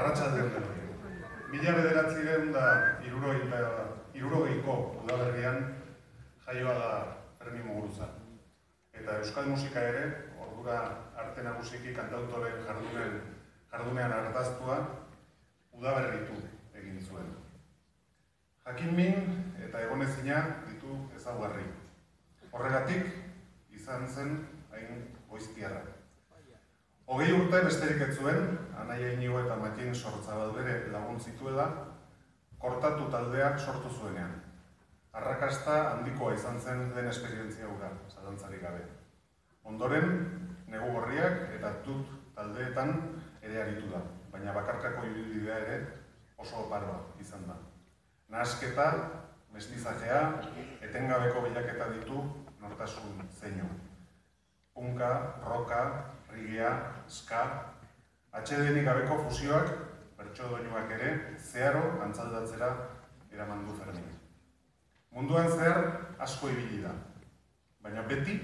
Arratsaldeon denoi. 1970ko udaberrian jaioa da Fermin Muguruza. Eta euskal musika ere, ordura arte nagusiki kantautoren jardunean ardaztua, udaberritu egin zuen. Jakinmin eta egonezina ditu ezaugarri. Horregatik izan zen hain goiztiarra. 20 urte besterik ez zuen, Anaia Inigo eta Matin Sortzabal bere lagun zituela, kortatu taldeak sortu zuenean. Arrakasta handikoa izan zen lehen esperientzia hura, zalantzarik gabe. Ondoren, Negu Gorriak eta Tut taldeetan ere aritu da, baina bakarkako ibilbidea ere oso oparoa izan da. Nahasketa, mestizajea, etengabeko bilaketa ditu nortasun zeinu. Punka, roka, reggaea, ska, atsedenik gabeko fusioak, bertso doinuak ere, zeharo antzaldatzera eraman du Fermin. Munduan zehar asko ibili da, baina beti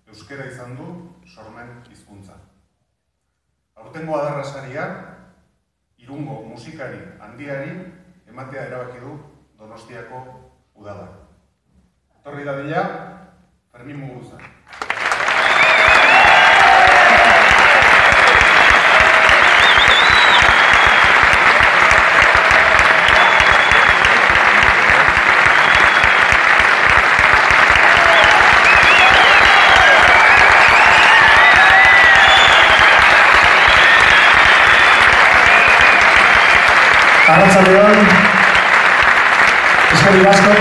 euskera izan du sormen hizkuntza. Aurtengo adarra saria, Irungo musikari handiari ematea erabaki du Donostiako udala. Etorri dadila, Fermin Muguruza. Arratsaldeon, eskerrik asko.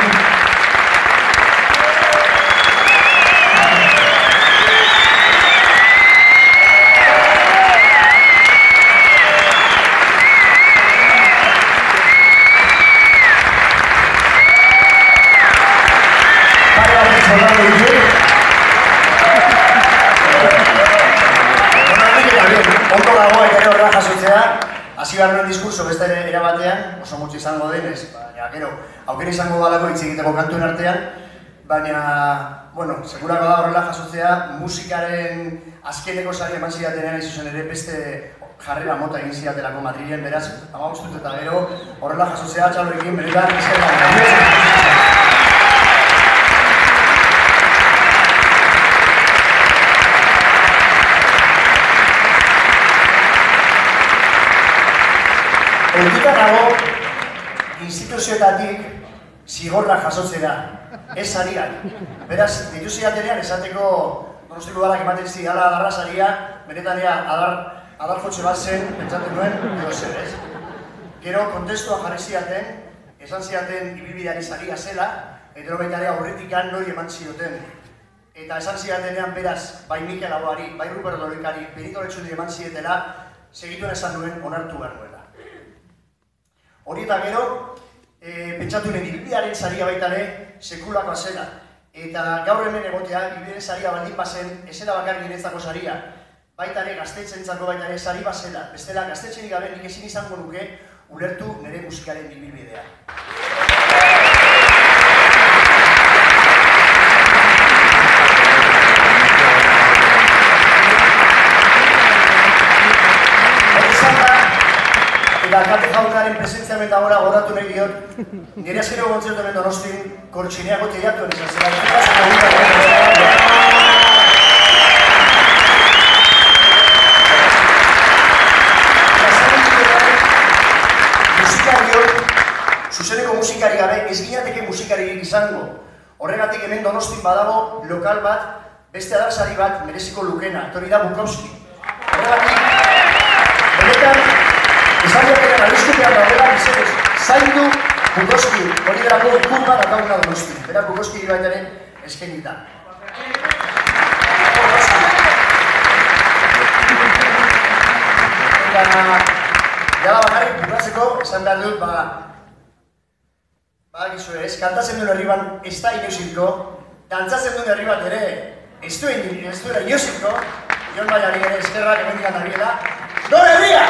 Ondo dago eta horrela jasotzea. Hasi behar duen diskurso beste erabatean, oso mutxi izango denez, baina gero, aukera izango dalako hitz egiteko kantuen artean, baina, bueno, segurako da horrela jasotzea, musikaren azkeneko sari eman zidatenean izuzen ere beste jarrera mota egin zidatelako Madrilen, beraz, amagustut eta gero, horrela jasotzea txalorekin, benetan, eskerrak. Politika dago, instituzioetatik zigorra jasotzera, ez sariak. Beraz, ditu zidatenean esateko Donostiko udalak ematen zi, ala adarra saria, benetan adar jotxe bat zen, pentsatzen nuen, edo zer, ez? Gero, kontestua jarri zidaten, esan zidaten ibilbideari saria zela, eta baita ere aurretikan nori eman zioten. Eta esan zidatenean beraz, bai Mikel Aboari, bai Rupert Lorikari, Benito Letxundi eman zietela, segituen esan nuen onartu behar nuela. Hori eta gero, pentsatu nuen ibilbidearen saria baita ere sekulakoa zela. Eta gaur hemen egotea, ibilbidearen saria baldin bazen, ezela bakar ginetzako saria. Baita ere gaztetxentzako baita ere sari bazela. Bestela gaztetxenik gabe nik ezin izango nuke ulertu nire musikaren ibilbidea. Eta alkate jaunaren presentzia eta gora goratu nahi diot, nire azkero kontzertu hemen Donostin Kortxineako teiatuen izan zela. Musikariok, zuzeneko musikari gabe, ez ginateke musikaririk izango. Horregatik hemen Donostin badago lokal bat, beste adarsari bat mereziko lukena, etorri da Bukowski. Horregatik, benetan, esan jokeren alizkupean daudela bizarez, zaindu Bukowski, hori delako ikur bat akaguna Donosti. Berak Bukowski baitaren eskenita. Eta, jala bakarrik bukatzeko, esan behar dut, gizu ez, kantatzen duen herri bat ez da inoizilko, dantzatzen duen herri bat ere ez duela inoizilko, Jon Baiari ere eskerrak emendikan dabiela, ¡Don Herria!